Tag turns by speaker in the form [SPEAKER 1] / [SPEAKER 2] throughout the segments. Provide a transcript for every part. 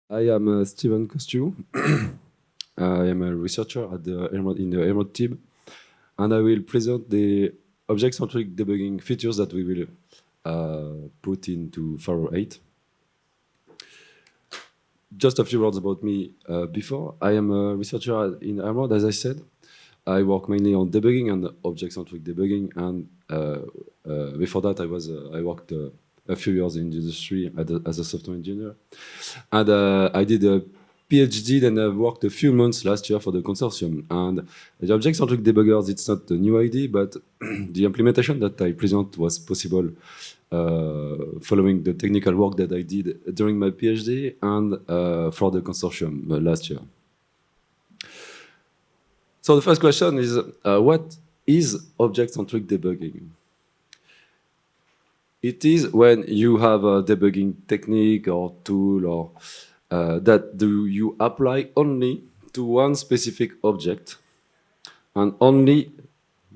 [SPEAKER 1] I am Steven Costu. I am a researcher at in the Emerald team, and I will present the object-centric debugging features that we will put into Faro 8. Just a few words about me before. I am a researcher in Emerald, as I said. I work mainly on debugging and object-centric debugging, and before that, I worked a few years in the industry as a software engineer, and I did a PhD. Then I worked a few months last year for the consortium. And the object-centric debuggers, it's not a new idea, but the implementation that I present was possible following the technical work that I did during my PhD and for the consortium last year. So the first question is, what is object-centric debugging? It is when you have a debugging technique or tool or that you apply only to one specific object, and only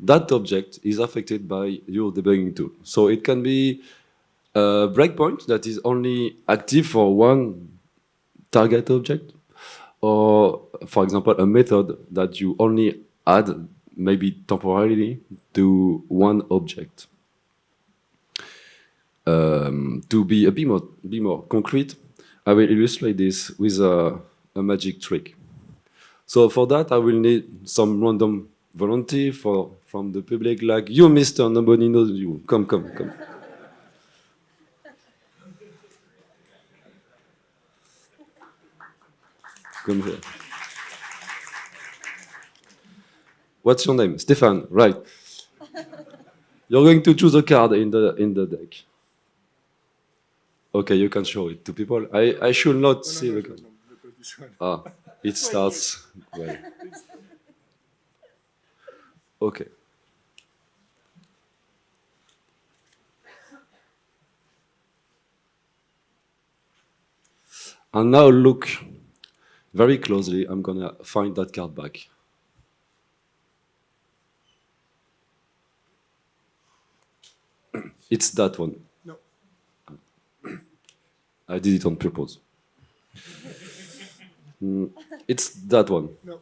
[SPEAKER 1] that object is affected by your debugging tool. So it can be a breakpoint that is only active for one target object, or, for example, a method that you only add, maybe temporarily, to one object. To be a bit more concrete, I will illustrate this with a magic trick. So for that, I will need some random volunteer from the public, like you, Mr. Nobody knows you. Come. Come here. What's your name? Stefan, right. You're going to choose a card in the deck. Okay, you can show it to people. I should not see the card. Ah, it starts. Well. Okay. And now look very closely. I'm gonna find that card back. It's that one.
[SPEAKER 2] No.
[SPEAKER 1] I did it on purpose. It's that one.
[SPEAKER 2] No.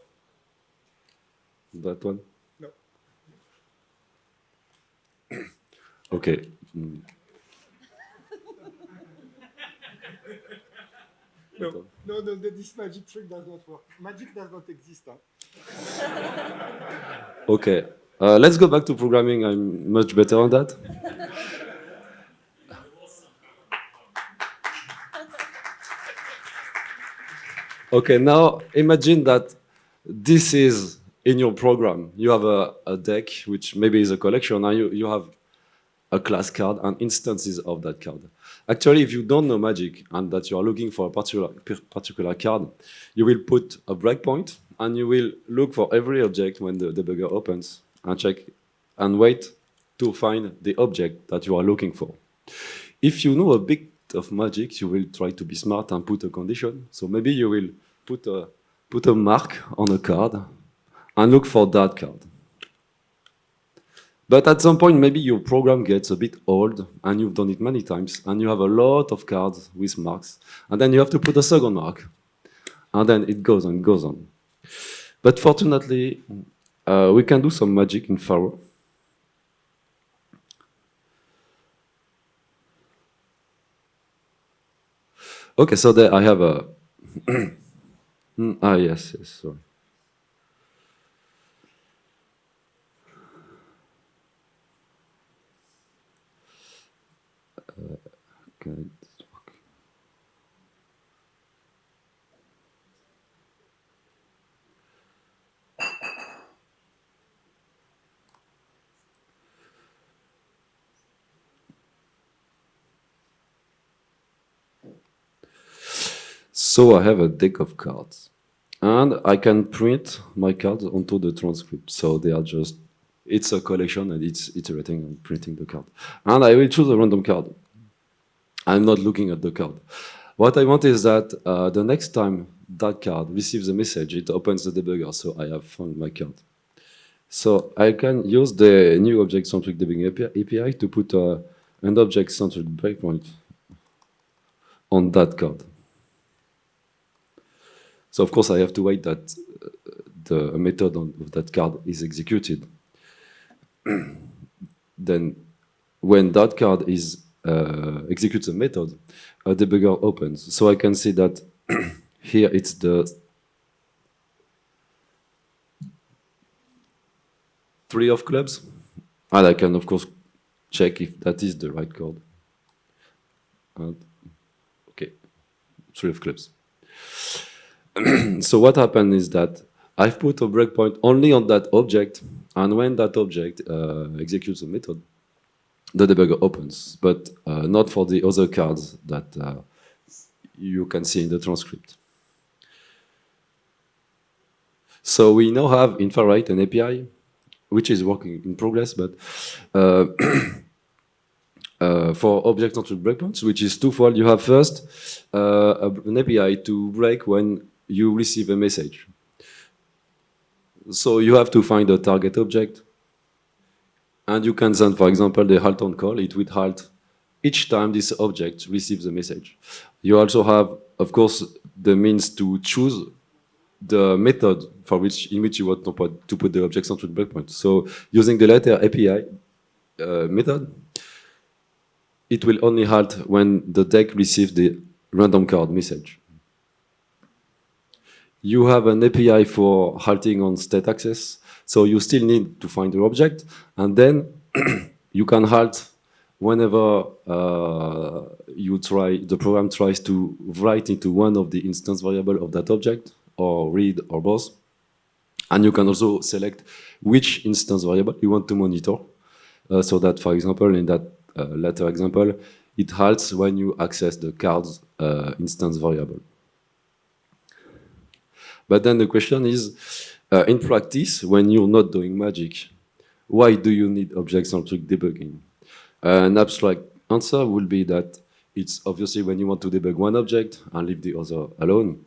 [SPEAKER 1] That one.
[SPEAKER 2] No.
[SPEAKER 1] Okay.
[SPEAKER 2] No, this magic trick does not work. Magic does not exist. Huh?
[SPEAKER 1] Okay. Let's go back to programming. I'm much better on that. Okay, now imagine that this is in your program. You have a deck, which maybe is a collection, and you have a class card and instances of that card. Actually, if you don't know magic and that you are looking for a particular card, you will put a breakpoint and you will look for every object when the debugger opens and check and wait to find the object that you are looking for. If you know a bit of magic, you will try to be smart and put a condition. So maybe you will put a mark on a card and look for that card. But at some point, maybe your program gets a bit old and you've done it many times and you have a lot of cards with marks. And then you have to put a second mark. And then it goes on, goes on. But fortunately, we can do some magic in Faro. Okay, so there I have a... yes, sorry. Okay. So I have a deck of cards. And I can print my cards onto the transcript. So they are just, it's a collection and it's iterating and printing the card. And I will choose a random card. I'm not looking at the card. What I want is that the next time that card receives a message, it opens the debugger, so I have found my card. So I can use the new object-centric debugging API to put an object-centric breakpoint on that card. So of course I have to wait that the method of that card is executed. Then when that card is executes a method, a debugger opens. So I can see that here it's the 3 of clubs, and I can of course check if that is the right card. And okay, 3 of clubs. So what happened is that I've put a breakpoint only on that object, and when that object executes a method, the debugger opens, but not for the other cards that you can see in the transcript. So we now have Infrawrite, an API, which is working in progress, but for object-centric breakpoints, which is twofold. You have first an API to break when you receive a message. So you have to find a target object, and you can send, for example, the halt on call. It will halt each time this object receives a message. You also have, of course, the means to choose the method in which you want to put the object-centric breakpoint. So using the latter API method, it will only halt when the deck receives the random card message. You have an API for halting on state access, so you still need to find the object, and then you can halt whenever the program tries to write into one of the instance variable of that object, or read, or both. And you can also select which instance variable you want to monitor, so that, for example, in that latter example, it halts when you access the card's instance variable. But then the question is, in practice, when you're not doing magic, why do you need object-centric debugging? An abstract answer will be that it's obviously when you want to debug one object and leave the other alone.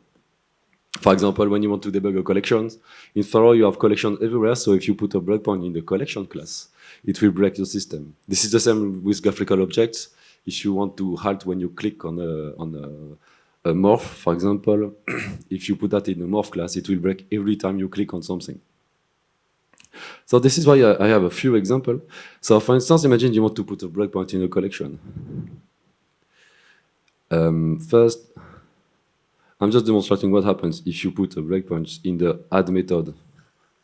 [SPEAKER 1] For example, when you want to debug a collection, in Pharo you have collections everywhere, so if you put a breakpoint in the collection class, it will break the system. This is the same with graphical objects. If you want to halt when you click on a morph, for example, if you put that in a morph class, it will break every time you click on something. So this is why I have a few examples. So for instance, imagine you want to put a breakpoint in a collection. First, I'm just demonstrating what happens if you put a breakpoint in the add method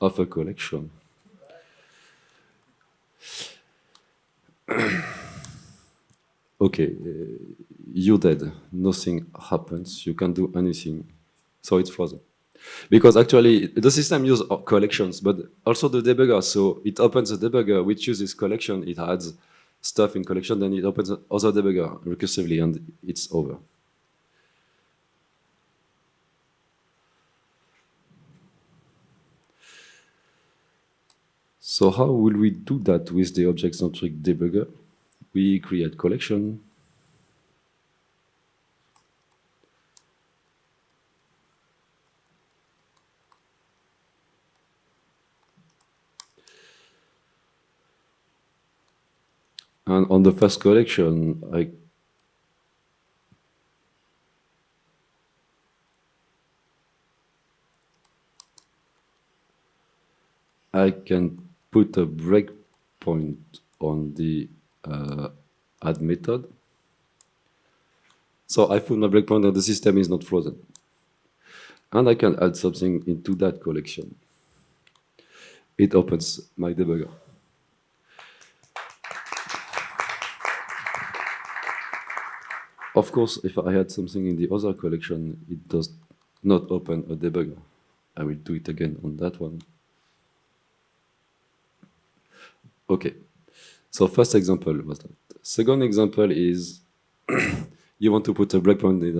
[SPEAKER 1] of a collection. Okay, you're dead. Nothing happens. You can't do anything. So it's frozen. Because actually, the system uses collections, but also the debugger. So it opens a debugger which uses collection. It adds stuff in collection, then it opens other debugger recursively, and it's over. So how will we do that with the object-centric debugger? We create collection. And on the first collection, I can put a breakpoint on the add method. So I put my breakpoint and the system is not frozen. And I can add something into that collection. It opens my debugger. Of course, if I had something in the other collection, it does not open a debugger. I will do it again on that one. Okay, so first example was that. Second example is you want to put a breakpoint in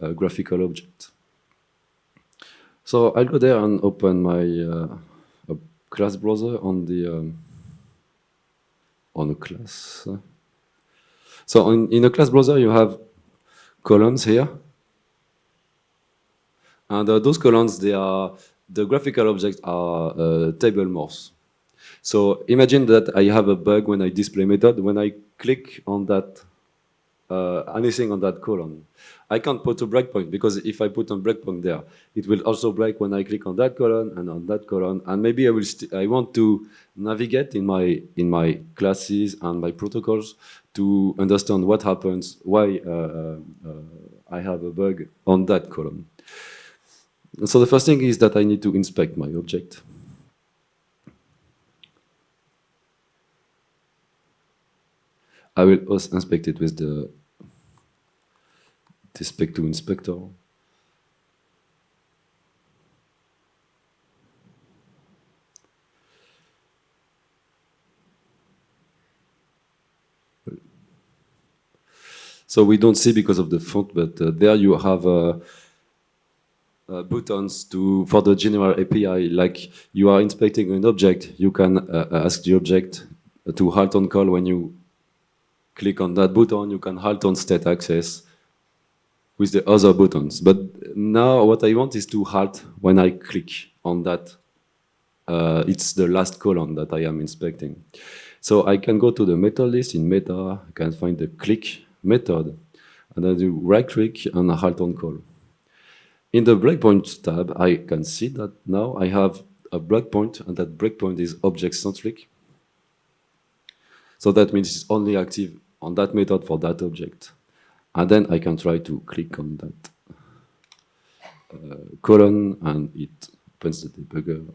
[SPEAKER 1] a graphical object. So I'll go there and open my class browser on the on a class. So in a class browser, you have columns here. And those columns, the graphical objects are table morphs. So imagine that I have a bug when I display method. When I click on that anything on that column. I can't put a breakpoint because if I put a breakpoint there, it will also break when I click on that column and on that column. And maybe I want to navigate in my classes and my protocols to understand what happens, why I have a bug on that column. So the first thing is that I need to inspect my object. I will also inspect it with the spec2 inspector. So we don't see because of the font, but there you have buttons for the general API. Like you are inspecting an object, you can ask the object to halt on call when you click on that button. You can halt on state access with the other buttons. But now what I want is to halt when I click on that. It's the last column that I am inspecting. So I can go to the method list in Meta, I can find the click method, and I do right click and halt on call. In the breakpoint tab, I can see that now I have a breakpoint, and that breakpoint is object-centric. So that means it's only active on that method for that object. And then I can try to click on that column, and it opens the debugger.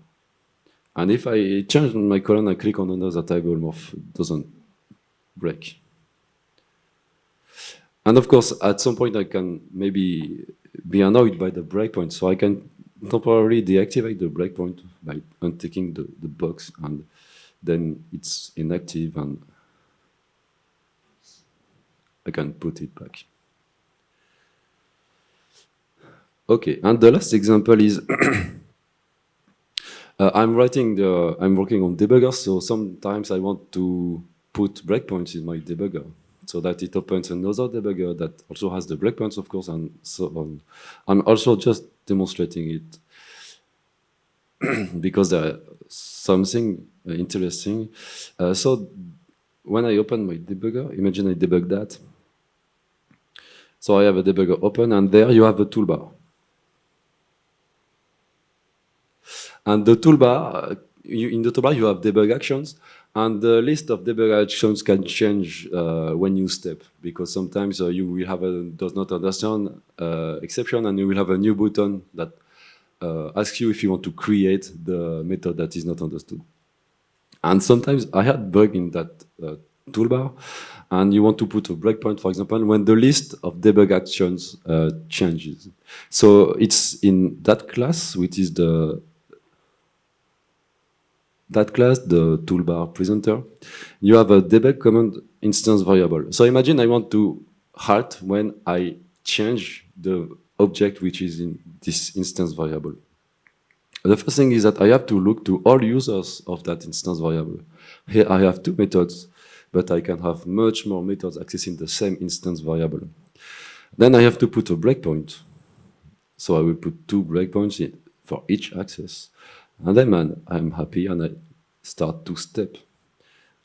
[SPEAKER 1] And if I change my column, I click on another table, morph doesn't break. And of course, at some point, I can maybe be annoyed by the breakpoint, so I can temporarily deactivate the breakpoint by unticking the box, and then it's inactive, and I can put it back. Okay, and the last example is I'm working on debuggers, so sometimes I want to put breakpoints in my debugger so that it opens another debugger that also has the breakpoints, of course, and so on. I'm also just demonstrating it because there is something interesting. So when I open my debugger, imagine I debug that. So I have a debugger open, and there you have a toolbar. And the toolbar, in the toolbar, you have debug actions, and the list of debug actions can change when you step, because sometimes you will have a does not understand exception, and you will have a new button that asks you if you want to create the method that is not understood. And sometimes I had bug in that toolbar, and you want to put a breakpoint, for example, when the list of debug actions changes. So it's in that class, which is the toolbar presenter, you have a debug command instance variable. So imagine I want to halt when I change the object which is in this instance variable. The first thing is that I have to look to all users of that instance variable. Here I have two methods, but I can have much more methods accessing the same instance variable. Then I have to put a breakpoint. So I will put 2 breakpoints in for each access. And then I'm happy, and I start to step.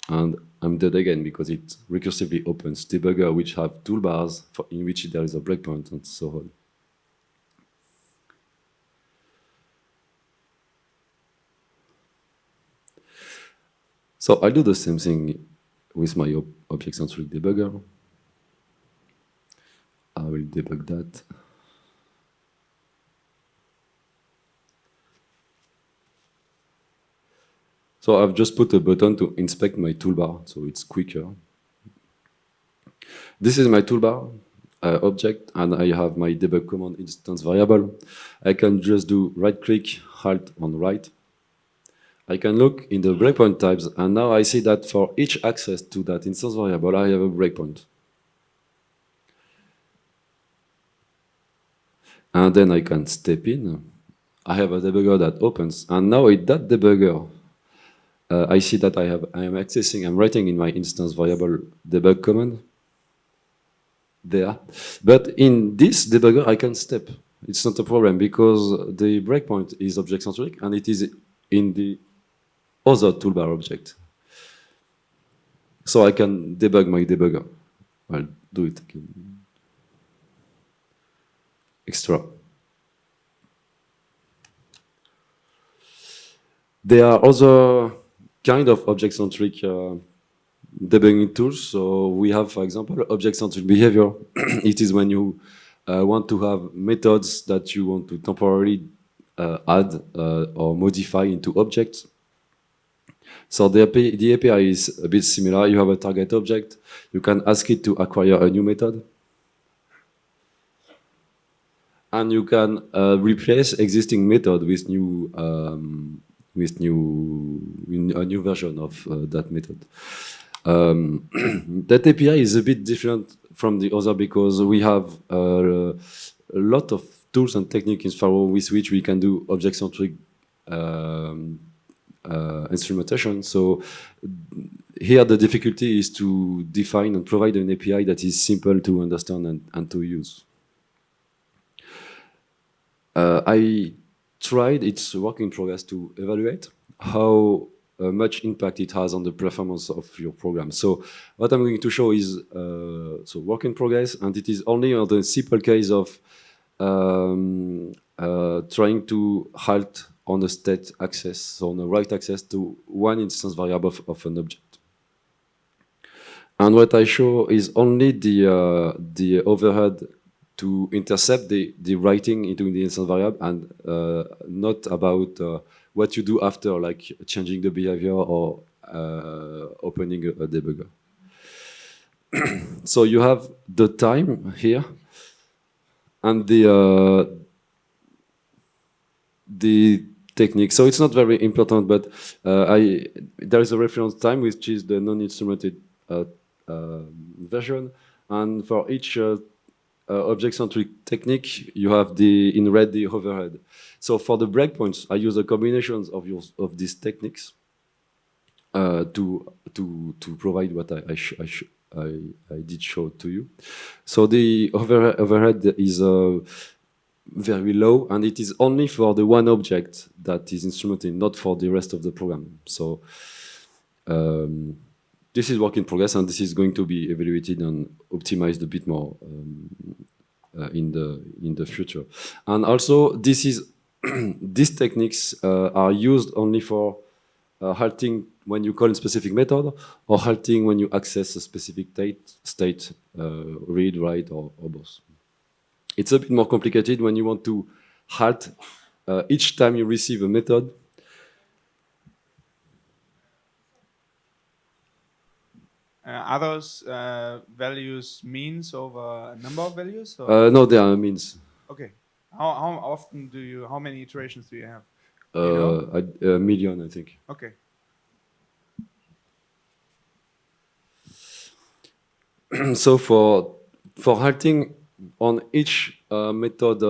[SPEAKER 1] And I'm dead again because it recursively opens debugger which have toolbars in which there is a breakpoint and so on. So I'll do the same thing with my object-centric debugger. I will debug that. So I've just put a button to inspect my toolbar, so it's quicker. This is my toolbar object, and I have my debug command instance variable. I can just do right-click, halt on right. I can look in the breakpoint types, and now I see that for each access to that instance variable, I have a breakpoint. And then I can step in. I have a debugger that opens, and now in that debugger, I see that I'm writing in my instance variable debug command there. But in this debugger, I can step. It's not a problem because the breakpoint is object-centric, and it is in the other toolbar object. So I can debug my debugger. I'll do it again. Extra. There are other kind of object-centric debugging tools. So we have, for example, object-centric behavior. It is when you want to have methods that you want to temporarily add or modify into objects. So the API is a bit similar. You have a target object. You can ask it to acquire a new method. And you can replace existing method with a new version of that method. That API is a bit different from the other because we have a lot of tools and techniques in Pharo with which we can do object-centric instrumentation. So here the difficulty is to define and provide an API that is simple to understand and to use. I tried, it's a work in progress, to evaluate how much impact it has on the performance of your program. So what I'm going to show is so work in progress, and it is only on the simple case of trying to halt on a state access, so on a write access to one instance variable of an object. And what I show is only the overhead to intercept the writing into the instance variable, and not about what you do after, like changing the behavior or opening a debugger. So you have the time here, and the technique. So it's not very important, but there is a reference time, which is the non-instrumented version, and for each object-centric technique, you have in red the overhead. So for the breakpoints, I use a combination of these techniques to provide what I did show to you. So the overhead is very low, and it is only for the one object that is instrumented, not for the rest of the program. So this is work in progress, and this is going to be evaluated and optimized a bit more in the future. And also, these techniques are used only for halting when you call a specific method, or halting when you access a specific state, read, write, or both. It's a bit more complicated when you want to halt each time you receive a method.
[SPEAKER 3] Are those values means over a number of values? Or?
[SPEAKER 1] No, they are means.
[SPEAKER 3] Okay. How often how many iterations do you have?
[SPEAKER 1] A million, I think.
[SPEAKER 3] Okay.
[SPEAKER 1] So for halting on each method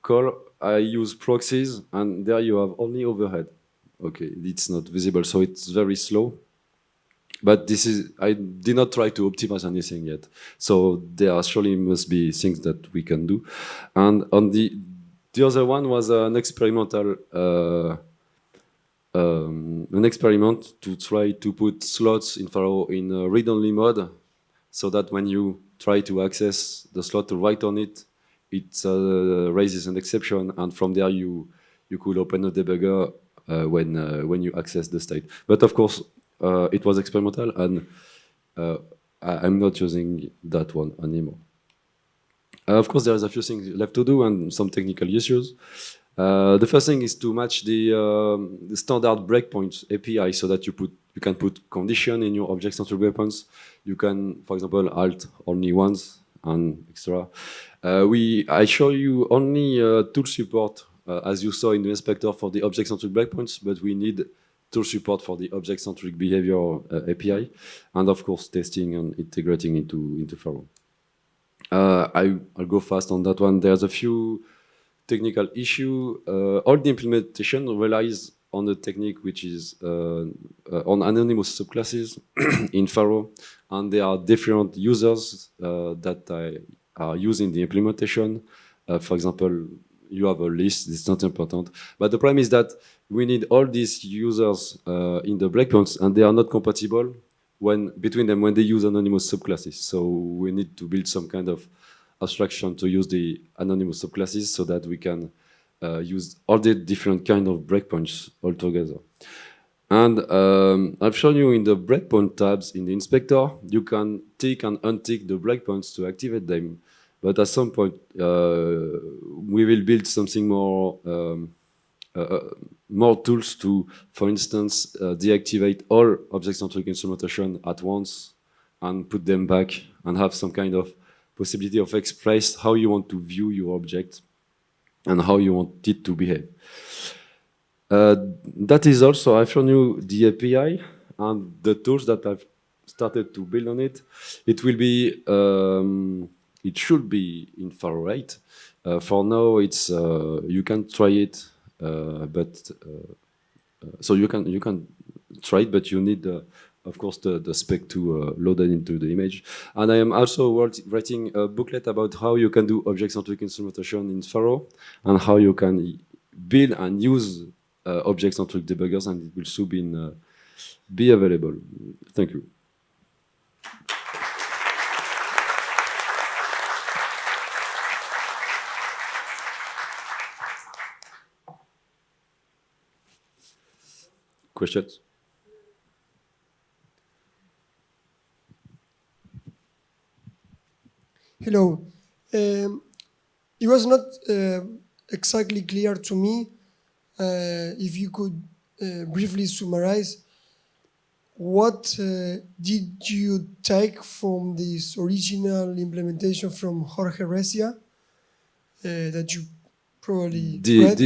[SPEAKER 1] call, I use proxies, and there you have only overhead. Okay, it's not visible, so it's very slow. But I did not try to optimize anything yet. So there surely must be things that we can do. And on the other one was an experimental experiment to try to put slots in Pharo in read-only mode, so that when you try to access the slot to write on it, it raises an exception, and from there you could open a debugger when you access the state. But of course, it was experimental, and I'm not using that one anymore. Of course, there is a few things left to do and some technical issues. The first thing is to match the standard breakpoints API, so that you can put condition in your object-centric breakpoints. You can, for example, halt only once and extra. I show you only tool support, as you saw in the inspector, for the object-centric breakpoints, but we need tool support for the object-centric behavior API, and of course testing and integrating into Pharo. I'll go fast on that one. There's a few technical issue. All the implementation relies on a technique which is on anonymous subclasses in Pharo, and there are different users that are using the implementation. For example, you have a list, it's not important. But the problem is that we need all these users in the breakpoints, and they are not compatible when between them when they use anonymous subclasses. So we need to build some kind of abstraction to use the anonymous subclasses so that we can use all the different kind of breakpoints all together. And I've shown you in the breakpoint tabs in the inspector, you can tick and untick the breakpoints to activate them. But at some point, we will build something more, more tools to, for instance, deactivate all object-centric instrumentation at once and put them back and have some kind of possibility of express how you want to view your object and how you want it to behave. That is also, I've shown you the API and the tools that I've started to build on it. It will be, it should be in Faro 8. For now, it's you can try it, but so you can try it, but you need, of course, the spec to load it into the image. And I am also writing a booklet about how you can do object-centric instrumentation in Faro and how you can build and use object-centric debuggers, and it will soon be available. Thank you. Questions?
[SPEAKER 4] Hello. It was not exactly clear to me if you could briefly summarize what did you take from this original implementation from Jorge Recia that you probably read?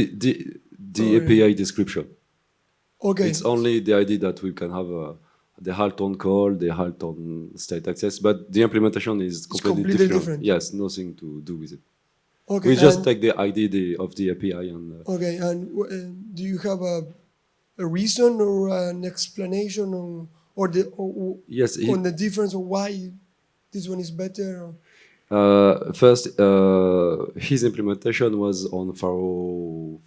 [SPEAKER 1] The API description.
[SPEAKER 4] Okay.
[SPEAKER 1] It's only the idea that we can have the halt on call, the halt on state access, but the implementation is completely different. Yes, nothing to do with it.
[SPEAKER 4] Okay.
[SPEAKER 1] We just take the idea of the API and.
[SPEAKER 4] Okay, and do you have a reason or an explanation on
[SPEAKER 1] Yes,
[SPEAKER 4] on the difference of why this one is better?
[SPEAKER 1] First, his implementation was on Faro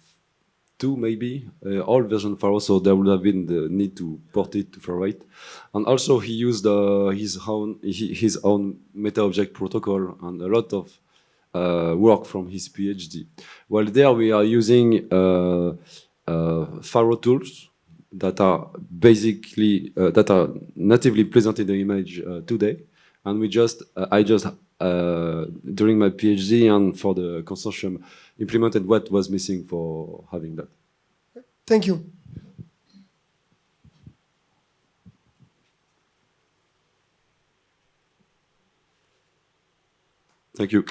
[SPEAKER 1] 2, maybe, old version Faro, so there would have been the need to port it to Faro 8. And also he used his own meta-object protocol and a lot of work from his PhD. Well, there we are using Faro tools that are basically that are natively present in the image today, and I just during my PhD and for the consortium implemented what was missing for having that.
[SPEAKER 4] Thank you.
[SPEAKER 1] Thank you.